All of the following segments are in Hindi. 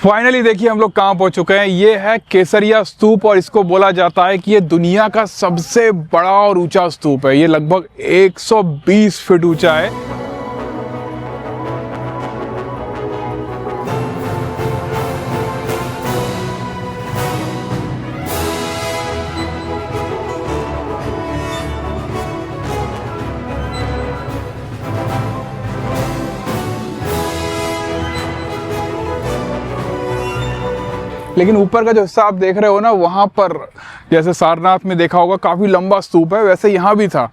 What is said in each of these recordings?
फाइनली देखिए हम लोग कहाँ पहुंच चुके हैं। ये है केसरिया स्तूप और इसको बोला जाता है कि ये दुनिया का सबसे बड़ा और ऊंचा स्तूप है। ये लगभग 120 फीट ऊंचा है। लेकिन ऊपर का जो हिस्सा आप देख रहे हो ना, वहाँ पर जैसे सारनाथ में देखा होगा काफ़ी लंबा स्तूप है, वैसे यहाँ भी था।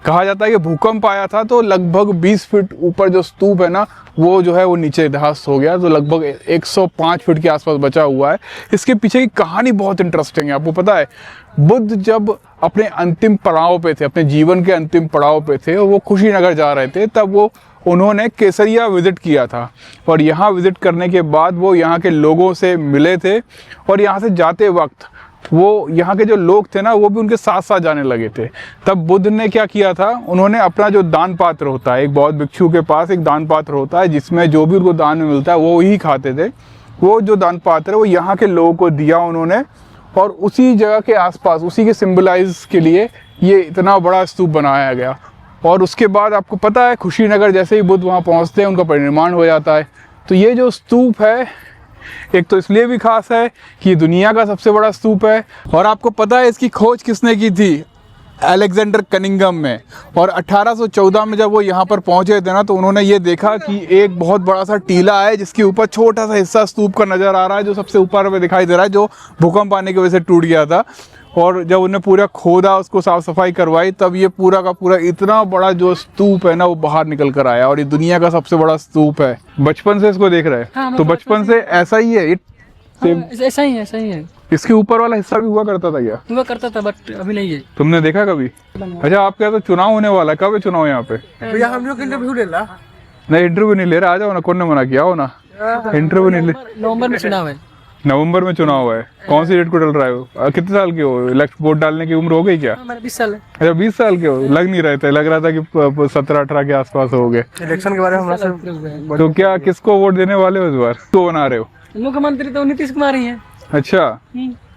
कहा जाता है कि भूकंप आया था तो लगभग 20 फीट ऊपर जो स्तूप है ना, वो जो है वो नीचे ध्वस्त हो गया, तो लगभग 105 फीट के आसपास बचा हुआ है। इसके पीछे की कहानी बहुत इंटरेस्टिंग है। आपको पता है, बुद्ध जब अपने अंतिम पड़ाव पे थे, अपने जीवन के अंतिम पड़ाव पे थे, वो कुशीनगर जा रहे थे, तब उन्होंने केसरिया विज़िट किया था। और यहाँ विज़िट करने के बाद वो यहाँ के लोगों से मिले थे और यहाँ से जाते वक्त वो यहाँ के जो लोग थे ना, वो भी उनके साथ साथ जाने लगे थे। तब बुद्ध ने क्या किया था, उन्होंने अपना जो दान पात्र होता है, एक बौद्ध भिक्षु के पास एक दान पात्र होता है जिसमें जो भी उनको दान में मिलता है वो ही खाते थे। वो जो दान पात्र है वो यहाँ के लोगों को दिया उन्होंने, और उसी जगह के आसपास उसी के सिम्बलाइज के लिए ये इतना बड़ा स्तूप बनाया गया। और उसके बाद आपको पता है, कुशीनगर जैसे ही बुद्ध वहाँ पहुँचते हैं उनका परिनिर्वाण हो जाता है। तो ये जो स्तूप है, एक तो इसलिए भी खास है कि दुनिया का सबसे बड़ा स्तूप है। और आपको पता है इसकी खोज किसने की थी? अलेक्जेंडर कनिंघम में। और 1814 में जब वो यहाँ पर पहुँचे थे ना, तो उन्होंने ये देखा कि एक बहुत बड़ा सा टीला है जिसके ऊपर छोटा सा हिस्सा स्तूप का नज़र आ रहा है, जो सबसे ऊपर में दिखाई दे रहा है, जो भूकंप आने की वजह से टूट गया था। और जब उन्हें पूरा खोदा, उसको साफ सफाई करवाई, तब ये पूरा का पूरा इतना बड़ा जो स्तूप है ना, वो बाहर निकल कर आया। और ये दुनिया का सबसे बड़ा स्तूप है। बचपन से इसको देख रहे हैं? हाँ, तो बचपन से ऐसा ही है? ऐसा ही है। इसके ऊपर वाला हिस्सा भी हुआ करता था क्या? हुआ करता था, बट अभी नहीं है। तुमने देखा कभी? अच्छा, आपके यहाँ तो चुनाव होने वाला है, कब है चुनाव यहाँ पे? भैया हम लोग इंटरव्यू ले ला। नहीं, इंटरव्यू नहीं ले रहे, आ जाओ ना, कौन ने मना किया? हो ना, इंटरव्यू नहीं ले। नवंबर में चुनाव है। नवंबर में चुनाव है? कौन सी डेट को डल रहा है? कितने साल के हो? वोट डालने की उम्र हो गई क्या? मेरा 20 साल है। अच्छा, 20 साल के हो? लग नहीं रहे थे, लग रहा था कि 17-18 के आसपास हो गए। इलेक्शन के बारे में हमरा तो क्या किसको वोट देने वाले हो इस बार? तो बना रहे हो? मुख्यमंत्री तो नीतीश कुमार ही है। अच्छा,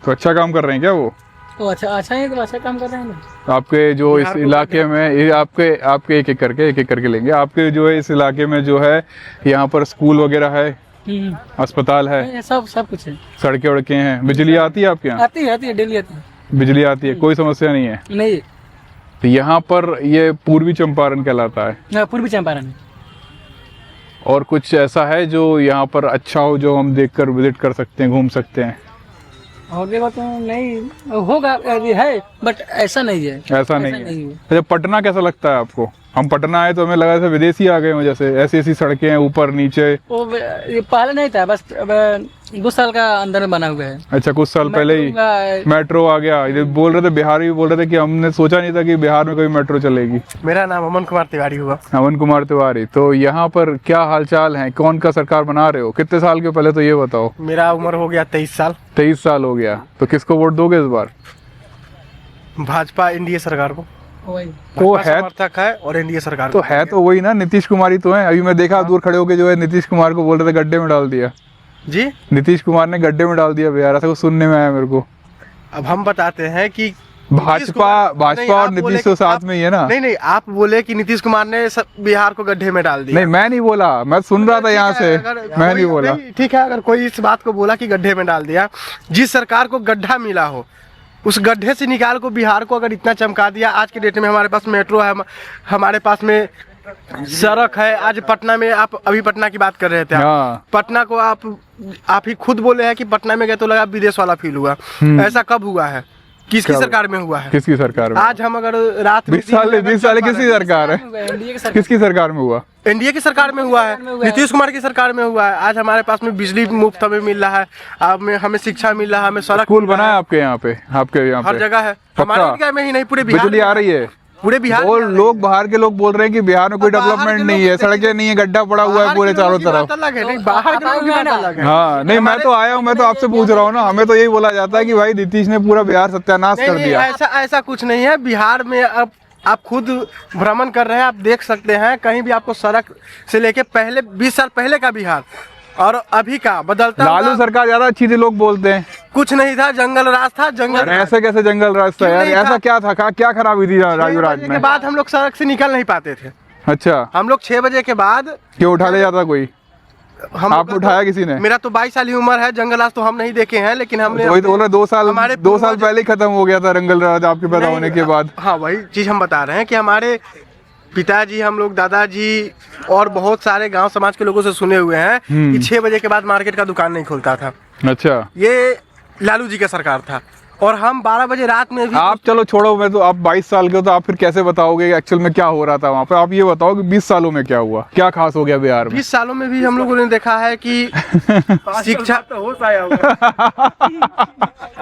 तो अच्छा काम कर रहे हैं क्या वो? तो अच्छा है, तो अच्छा काम कर रहे हैं ना। आपके जो इस इलाके में, ये आपके एक एक करके लेंगे। आपके जो है इस इलाके में जो है, यहाँ पर स्कूल वगैरह है, अस्पताल है, सब कुछ है, सड़कें वड़कें हैं, बिजली आती है आपके यहाँ? आती है, डेली आती है। बिजली आती है, कोई समस्या नहीं है? नहीं। तो यहाँ पर ये पूर्वी चंपारण कहलाता है। पूर्वी चंपारण है। और कुछ ऐसा है जो यहाँ पर अच्छा हो, जो हम देखकर विजिट कर सकते हैं, घूम सकते हैं? और देखो तो नहीं होगा, है बट ऐसा नहीं है। ऐसा नहीं है। अच्छा, पटना कैसा लगता है आपको? हम पटना आए तो हमें लगा था विदेशी आ गए हो, जैसे ऐसी ऐसी सड़कें हैं, ऊपर नीचे। वो ये पहले नहीं था, बस 2 साल का अंदर में बना हुआ है। अच्छा, कुछ साल पहले ही मेट्रो आ गया। ये बोल रहे थे, बिहारी भी बोल रहे थे कि हमने सोचा नहीं था कि बिहार में कोई मेट्रो चलेगी। मेरा नाम अमन कुमार तिवारी हुआ। अमन कुमार तिवारी। तो यहाँ पर क्या हालचाल है? कौन का सरकार बना रहे हो? कितने साल के? पहले तो ये बताओ। मेरा उम्र हो गया 23 साल। 23 साल हो गया। तो किसको वोट दोगे इस बार? भाजपा एनडीए सरकार को। तो है, समर्थक है और एनडीए सरकार तो है तो वही ना, नीतीश कुमार ही तो है। अभी मैं देखा दूर खड़े होके जो है नीतीश कुमार को बोल रहे थे गड्ढे में डाल दिया। जी, नीतीश कुमार ने गड्ढे में डाल दिया बिहार, ऐसा कुछ सुनने में आया मेरे को। अब हम बताते हैं कि भाजपा और नीतीश तो साथ में ही है ना? नहीं, आप बोले कि नीतीश कुमार ने बिहार को गड्ढे में डाल दिया। नहीं, मैं नहीं बोला, मैं सुन रहा था यहाँ से, मैं नहीं बोला। ठीक है, अगर कोई इस बात को बोला कि गड्ढे में डाल दिया, जिस सरकार को गड्ढा मिला हो उस गड्ढे से निकाल को बिहार को अगर इतना चमका दिया। आज के डेट में हमारे पास मेट्रो है, हमारे पास में सड़क है। आज पटना में, आप अभी पटना की बात कर रहे थे, पटना को आप ही खुद बोले हैं कि पटना में गए तो लगा विदेश वाला फील हुआ। ऐसा कब हुआ है? किसकी सरकार में हुआ है? किसकी सरकार में? आज हम अगर रात 20 साल किसकी सरकार है? किसकी सरकार में हुआ? एनडीए की सरकार में हुआ है, नीतीश कुमार की सरकार में हुआ है। आज हमारे पास में बिजली मुफ्त हमें मिल रहा है, हमें शिक्षा मिल रहा है, हमें सड़क। स्कूल बना है आपके यहाँ पे? आपके यहाँ हर जगह है। हमारे इंडिया में ही नहीं, पूरे बिहार बिजली आ रही है? पूरे बिहार। और लोग बाहर के लोग बोल रहे हैं कि बिहार में कोई डेवलपमेंट नहीं है, सड़कें नहीं है, गड्ढा पड़ा हुआ है पूरे चारों तरफ। हाँ, नहीं, मैं तो आया हूँ, मैं तो आपसे पूछ रहा हूँ ना। हमें तो यही बोला जाता है कि भाई नीतीश ने पूरा बिहार सत्यानाश कर दिया। ऐसा कुछ नहीं है। बिहार में अब आप खुद भ्रमण कर रहे हैं, आप देख सकते हैं, कहीं भी आपको सड़क से लेके पहले 20 साल पहले का बिहार और अभी का बदलता लालू हुआ सरकार ज्यादा अच्छी थी लोग बोलते हैं। कुछ नहीं था, जंगल राज था, जंगल अरे ऐसे कैसे जंगल राज था क्यों यार, नहीं ऐसा था? क्या था, क्या खराबी थी राजू राज के में? बाद हम लोग सड़क से निकल नहीं पाते थे। अच्छा, हम लोग 6 बजे के बाद क्यों उठा ले जाता कोई? हम आपको उठाया किसी ने? मेरा तो 22 साल की उम्र है, जंगल राज तो हम नहीं देखे हैं, लेकिन हमने वही तो बोल रहे, 2 साल हमारे 2 साल पूर्वज- पहले ही खत्म हो गया था जंगल राज आपके पैदा नहीं, होने के बाद। हाँ वही चीज हम बता रहे हैं कि हमारे पिताजी, हम लोग दादाजी और बहुत सारे गांव समाज के लोगों से सुने हुए हैं कि 6 बजे के बाद मार्केट का दुकान नहीं खुलता था। अच्छा, ये लालू जी का सरकार था, और हम 12 बजे रात में भी आप चलो छोड़ो, मैं तो आप 22 साल के हो तो आप फिर कैसे बताओगे एक्चुअल में क्या हो रहा था वहाँ पे? आप ये बताओ कि 20 सालों में क्या हुआ, क्या खास हो गया बिहार में? 20 सालों में भी हम लोगों ने देखा है कि शिक्षा तो हो पाया होगा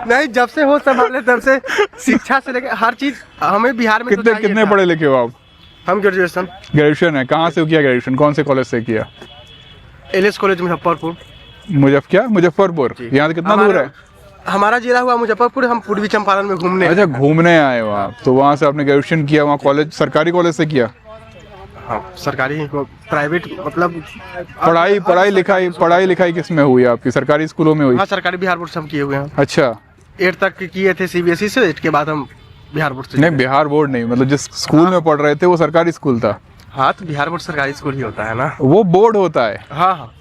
नहीं, जब से हो संभाले तब से शिक्षा से लेकर हर चीज हमें बिहार में तो चाहिए कितने था। पढ़े लिखे हो आप? हम ग्रेजुएशन ग्रेजुएशन है, कहाँ से किया ग्रेजुएशन, कौन से कॉलेज से किया? LS college Muzaffarpur. मुजफ्फरपुर, यहाँ से कितना दूर है? हमारा जिला हुआ मुजफ्फरपुर, हम पूर्वी चंपारण में घूमने। अच्छा, घूमने आए हो आप, तो वहाँ से आपने ग्रेजुएशन किया, वहाँ कॉलेज सरकारी कॉलेज से किया? हाँ, सरकारी प्राइवेट मतलब पढ़ाई लिखाई किस में हुई आपकी? सरकारी स्कूलों में हुई? हाँ, सरकारी बिहार बोर्ड से हम किए हुए हैं। अच्छा, 8 तक किए थे सीबीएसई से, 8 के बाद हम बिहार बोर्ड से। नहीं बिहार बोर्ड नहीं, मतलब जिस स्कूल में पढ़ रहे थे वो सरकारी स्कूल था? हाँ, तो बिहार बोर्ड सरकारी स्कूल ही होता है ना। वो बोर्ड होता है। हाँ हाँ,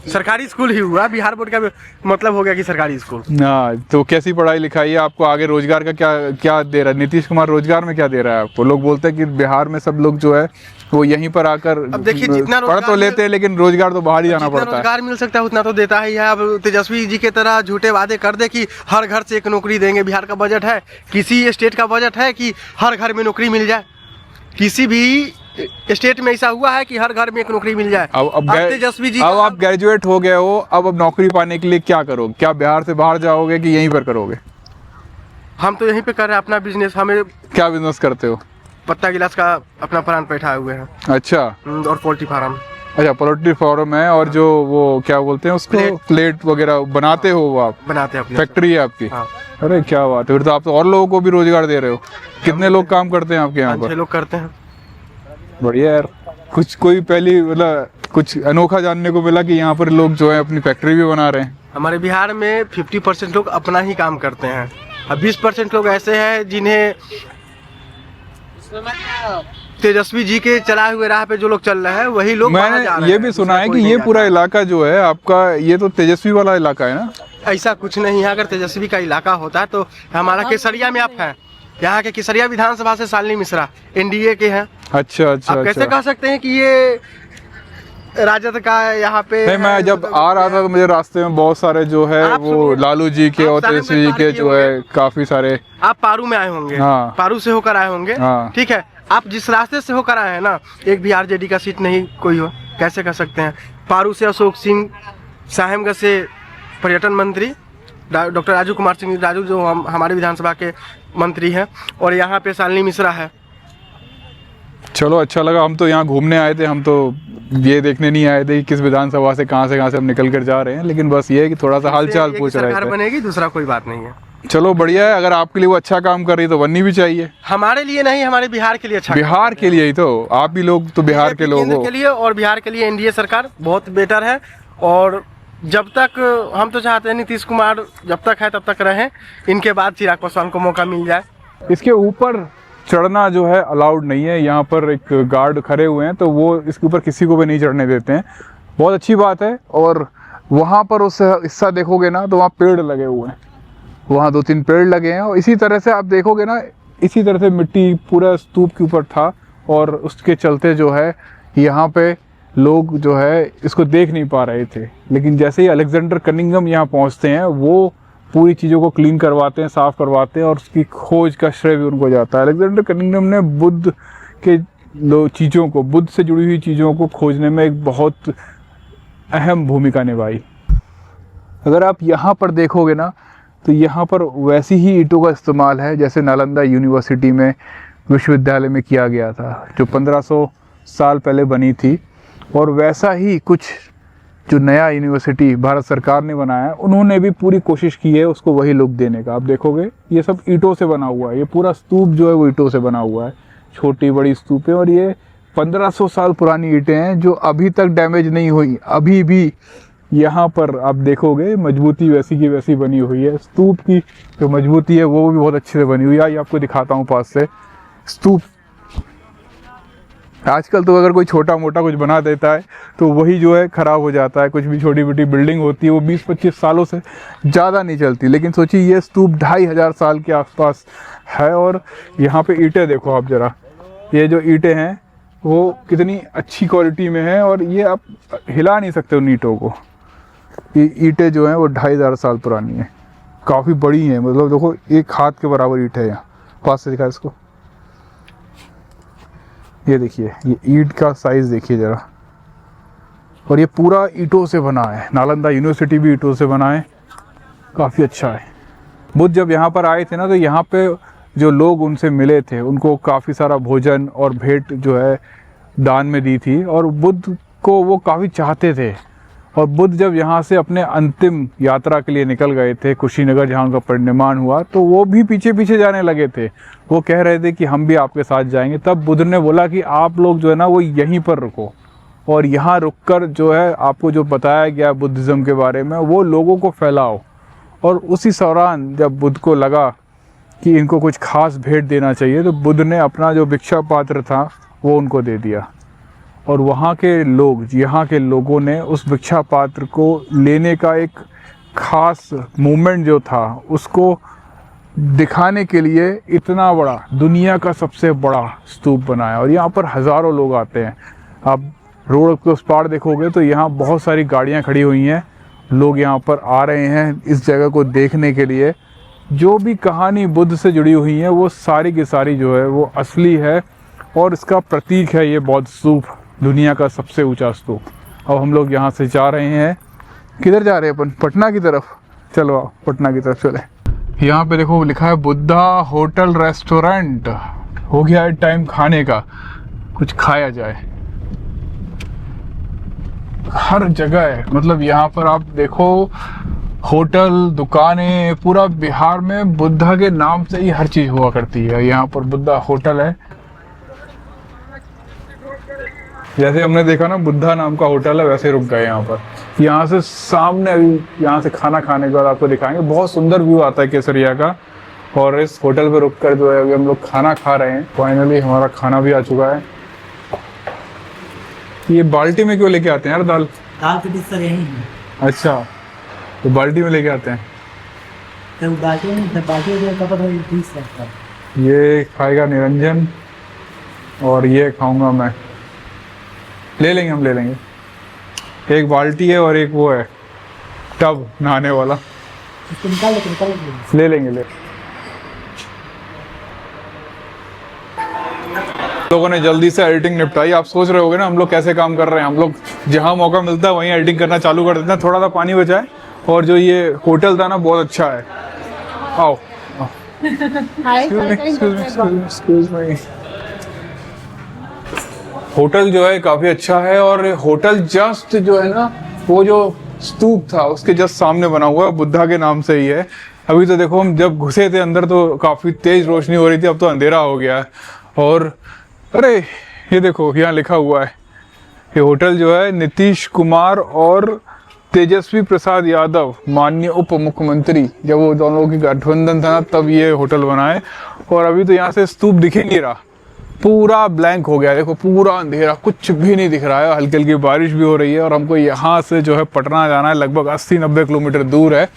सरकारी स्कूल ही हुआ, बिहार बोर्ड का मतलब हो गया कि सरकारी स्कूल। हाँ, तो कैसी पढ़ाई लिखाई है आपको? आगे रोजगार का क्या क्या दे रहा है नीतीश कुमार? रोजगार में क्या दे रहा है आपको? लोग बोलते हैं कि बिहार में सब लोग जो है वो यहीं पर आकर अब देखिए, जितना पढ़ तो रोजगार लेते हैं लेकिन रोजगार तो बाहर ही जाना जितना पड़ता है। रोजगार मिल सकता है उतना तो देता ही है। अब तेजस्वी जी के तरह झूठे वादे कर दे कि हर घर से एक नौकरी देंगे। बिहार का बजट है, किसी स्टेट का बजट है कि हर घर में नौकरी मिल जाए? किसी भी स्टेट में ऐसा हुआ है कि हर घर में एक नौकरी मिल जाए? अब तेजस्वी जी अब आप ग्रेजुएट हो गए हो, अब नौकरी पाने के लिए क्या करोगे? क्या बिहार से बाहर जाओगे कि यहीं पर करोगे? हम तो यहीं पे कर रहे हैं अपना बिजनेस। हमें क्या बिजनेस करते हो? पत्ता गिलास का अपना प्लांट बैठा हुए हैं। अच्छा, और पोल्ट्री फार्म। अच्छा, पोल्ट्री फार्म है, और जो वो क्या बोलते हैं उसको, प्लेट वगैरह बनाते हो वो आप? बनाते हैं अपने। फैक्ट्री है आपकी? हाँ। अरे क्या बात है, फिर तो आप तो और लोगों को भी रोजगार दे रहे हो। कितने लोग काम करते हैं आपके यहाँ 5-6 पर? लोग करते हैं। बढ़िया यार, कोई पहली मतलब कुछ अनोखा जानने को मिला कि यहाँ पर लोग जो है अपनी फैक्ट्री भी बना रहे हैं। हमारे बिहार में 50% लोग अपना ही काम करते हैं, और 20% लोग ऐसे हैं जिन्हें तेजस्वी जी के चलाए हुए राह पे जो लोग चल रहे हैं वही लोग बाहर जा रहे मैंने हैं। ये भी सुना है दूसरा कि कोई ये नहीं पूरा जा इलाका जो है आपका, ये तो तेजस्वी वाला इलाका है ना? रहा। ऐसा कुछ नहीं है। अगर तेजस्वी का इलाका होता तो हमारा केसरिया में आप हैं। यहाँ के केसरिया विधानसभा से शालिनी मिश्रा एनडीए के हैं। अच्छा अच्छा आप कैसे अच्छा। कह सकते हैं कि ये राजद का यहाँ पे नहीं, मैं जब आ रहा था तो मुझे रास्ते में बहुत सारे जो है आप वो सुनिए, लालू जी के आप और सारे तेजस्वी जी में के पार जो किए है काफी सारे। आप पारू में आए होंगे। हाँ। पारू से होकर आए होंगे। हाँ। ठीक है, आप जिस रास्ते से होकर आए हैं ना, एक भी आरजेडी का सीट नहीं कोई हो, कैसे कह सकते हैं? पारू से अशोक सिंह, साहेबगंज से पर्यटन मंत्री डॉक्टर राजू कुमार सिंह राजू जो हमारे विधानसभा के मंत्री हैं, और यहाँ पे शालिनी मिश्रा है। चलो अच्छा लगा, हम तो यहाँ घूमने आए थे, हम तो ये देखने नहीं आए थे कि किस विधानसभा से कहाँ से हम निकल कर जा रहे हैं, लेकिन बस ये है कि थोड़ा सा हालचाल एक पूछ रहे सरकार थे। बनेगी, दूसरा कोई बात नहीं है। चलो बढ़िया है, अगर आपके लिए वो अच्छा काम कर रही है तो बननी भी चाहिए। हमारे लिए नहीं, हमारे बिहार के लिए अच्छा। बिहार के लिए ही तो, आप भी लोग तो बिहार के लोग केंद्र हो। के लिए और बिहार के लिए एनडीए सरकार बहुत बेटर है। और जब तक हम तो चाहते हैं नीतीश कुमार जब तक है तब तक रहें, इनके बाद चिराग पासवान को मौका मिल जाए। इसके ऊपर चढ़ना जो है अलाउड नहीं है, यहाँ पर एक गार्ड खड़े हुए हैं तो वो इसके ऊपर किसी को भी नहीं चढ़ने देते हैं। बहुत अच्छी बात है। और वहाँ पर उस हिस्सा देखोगे ना तो वहाँ पेड़ लगे हुए हैं, वहाँ 2-3 पेड़ लगे हैं, और इसी तरह से आप देखोगे ना, इसी तरह से मिट्टी पूरा स्तूप के ऊपर था, और उसके चलते जो है यहाँ पे लोग जो है इसको देख नहीं पा रहे थे। लेकिन जैसे ही अलेक्जेंडर कनिंघम यहाँ पहुँचते हैं, वो पूरी चीज़ों को क्लीन करवाते हैं, साफ़ करवाते हैं, और उसकी खोज का श्रेय भी उनको जाता है। अलेक्जेंडर कनिंघम ने बुद्ध के चीज़ों को, बुद्ध से जुड़ी हुई चीज़ों को खोजने में एक बहुत अहम भूमिका निभाई। अगर आप यहाँ पर देखोगे ना तो यहाँ पर वैसी ही ईंटों का इस्तेमाल है जैसे नालंदा यूनिवर्सिटी में विश्वविद्यालय में किया गया था, जो 1500 साल पहले बनी थी। और वैसा ही कुछ जो नया यूनिवर्सिटी भारत सरकार ने बनाया है, उन्होंने भी पूरी कोशिश की है उसको वही लुक देने का। आप देखोगे ये सब ईंटों से बना हुआ है, ये पूरा स्तूप जो है वो ईंटों से बना हुआ है, छोटी बड़ी स्तूपें। और ये 1500 साल पुरानी ईंटें हैं जो अभी तक डैमेज नहीं हुई, अभी भी यहाँ पर आप देखोगे मजबूती वैसी की वैसी बनी हुई है। स्तूप की जो मजबूती है वो भी बहुत अच्छे से बनी हुई है। ये आपको दिखाता हूँ पास से स्तूप। आजकल तो अगर कोई छोटा मोटा कुछ बना देता है तो वही जो है ख़राब हो जाता है। कुछ भी छोटी मोटी बिल्डिंग होती है वो 20-25 सालों से ज़्यादा नहीं चलती, लेकिन सोचिए ये स्तूप 2500 साल के आसपास है। और यहाँ पे ईंटें देखो आप ज़रा, ये जो ईंटें हैं वो कितनी अच्छी क्वालिटी में है और ये आप हिला नहीं सकते उन ईंटों को। ये ईंटें जो हैं वो 2500 साल पुरानी हैं, काफ़ी बड़ी हैं, मतलब देखो एक हाथ के बराबर ईंट है। यहाँ पास से दिखा इसको, ये देखिए ये ईंट का साइज देखिए ज़रा। और ये पूरा ईंटों से बना है, नालंदा यूनिवर्सिटी भी ईंटों से बना है, काफ़ी अच्छा है। बुद्ध जब यहाँ पर आए थे ना तो यहाँ पे जो लोग उनसे मिले थे उनको काफ़ी सारा भोजन और भेंट जो है दान में दी थी और बुद्ध को वो काफ़ी चाहते थे। और बुद्ध जब यहाँ से अपने अंतिम यात्रा के लिए निकल गए थे कुशीनगर जहाँ उनका परिनिर्वाण हुआ, तो वो भी पीछे पीछे जाने लगे थे। वो कह रहे थे कि हम भी आपके साथ जाएंगे। तब बुद्ध ने बोला कि आप लोग जो है ना वो यहीं पर रुको और यहाँ रुककर जो है आपको जो बताया गया बुद्धिज़्म के बारे में वो लोगों को फैलाओ। और उसी दौरान जब बुद्ध को लगा कि इनको कुछ खास भेंट देना चाहिए तो बुद्ध ने अपना जो भिक्षा पात्र था वो उनको दे दिया। और वहाँ के लोग, यहाँ के लोगों ने उस भिक्षा पात्र को लेने का एक खास मूवमेंट जो था उसको दिखाने के लिए इतना बड़ा, दुनिया का सबसे बड़ा स्तूप बनाया। और यहाँ पर हज़ारों लोग आते हैं। आप रोड के उस पार देखोगे तो यहाँ बहुत सारी गाड़ियाँ खड़ी हुई हैं, लोग यहाँ पर आ रहे हैं इस जगह को देखने के लिए। जो भी कहानी बुद्ध से जुड़ी हुई है वो सारी की सारी जो है वो असली है और इसका प्रतीक है ये बौद्ध स्तूप, दुनिया का सबसे ऊंचा स्तूप। अब हम लोग यहाँ से जा रहे हैं, किधर जा रहे हैं अपन? पटना की तरफ। चलो आओ पटना की तरफ चले। यहाँ पे देखो लिखा है बुद्धा होटल रेस्टोरेंट। हो गया है टाइम खाने का, कुछ खाया जाए। हर जगह है, मतलब यहाँ पर आप देखो होटल, दुकानें, पूरा बिहार में बुद्धा के नाम से ही हर चीज़ हुआ करती है। यहाँ पर बुद्धा होटल है, जैसे हमने देखा ना बुद्धा नाम का होटल है वैसे रुक गए यहाँ पर। यहाँ से सामने अभी यहाँ से खाना खाने के बाद आपको दिखाएंगे, बहुत सुंदर व्यू आता है केसरिया का। और इस होटल पे रुककर जो है अभी हम लोग खाना खा रहे हैं। फाइनली हमारा खाना भी आ चुका है। ये बाल्टी में क्यों लेके आते हैं यार दाल? दाल तो डिश सर यही है। अच्छा, तो बाल्टी में लेके आते हैं। तो बाल्टी में बाल्टी में कपड़ा तो डिश लगता है। ये खाएगा निरंजन और ये खाऊंगा मैं। ले लेंगे, हम ले लेंगे। एक बाल्टी है और एक वो है टब नहाने वाला, इसको निकाल ले लेंगे। लोगों ने जल्दी से एडिटिंग निपटाई। आप सोच रहे होगे ना हम लोग कैसे काम कर रहे हैं। हम लोग जहाँ मौका मिलता है वहीं एडिटिंग करना चालू कर देते हैं। थोड़ा सा पानी बचा है और जो ये होटल था ना बहुत अच्छा है। आओ एक्सक्यूज मी। होटल जो है काफ़ी अच्छा है और होटल जस्ट जो है ना वो जो स्तूप था उसके जस्ट सामने बना हुआ है, बुद्धा के नाम से ही है। अभी तो देखो हम जब घुसे थे अंदर तो काफ़ी तेज़ रोशनी हो रही थी, अब तो अंधेरा हो गया है। और अरे ये देखो यहाँ लिखा हुआ है, ये होटल जो है नीतीश कुमार और तेजस्वी प्रसाद यादव माननीय उप मुख्यमंत्री, जब वो दोनों की गठबंधन था ना तब ये होटल बना है। और अभी तो यहाँ से स्तूप दिख ही नहीं रहा, पूरा ब्लैंक हो गया। देखो पूरा अंधेरा, कुछ भी नहीं दिख रहा है। हल्की हल्की बारिश भी हो रही है और हमको यहाँ से जो है पटना जाना है, लगभग 80-90 किलोमीटर दूर है।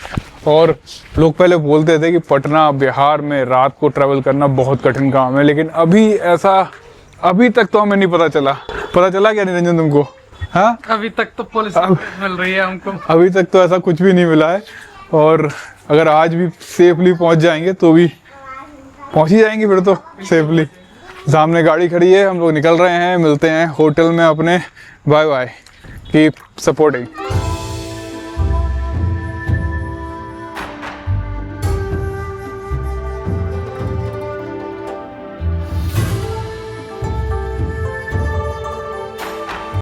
और लोग पहले बोलते थे कि पटना बिहार में रात को ट्रैवल करना बहुत कठिन काम है, लेकिन अभी तक तो हमें नहीं पता चला। पता चला क्या निरंजन तुमको? हाँ, अभी तक तो पुलिस मिल रही है हमको। अभी तक तो ऐसा कुछ भी नहीं मिला है। और अगर आज भी सेफली पहुँच जाएंगे तो भी पहुँच ही जाएंगे फिर तो सेफली। सामने गाड़ी खड़ी है, हम लोग निकल रहे हैं, मिलते हैं होटल में अपने। Bye bye, keep supporting.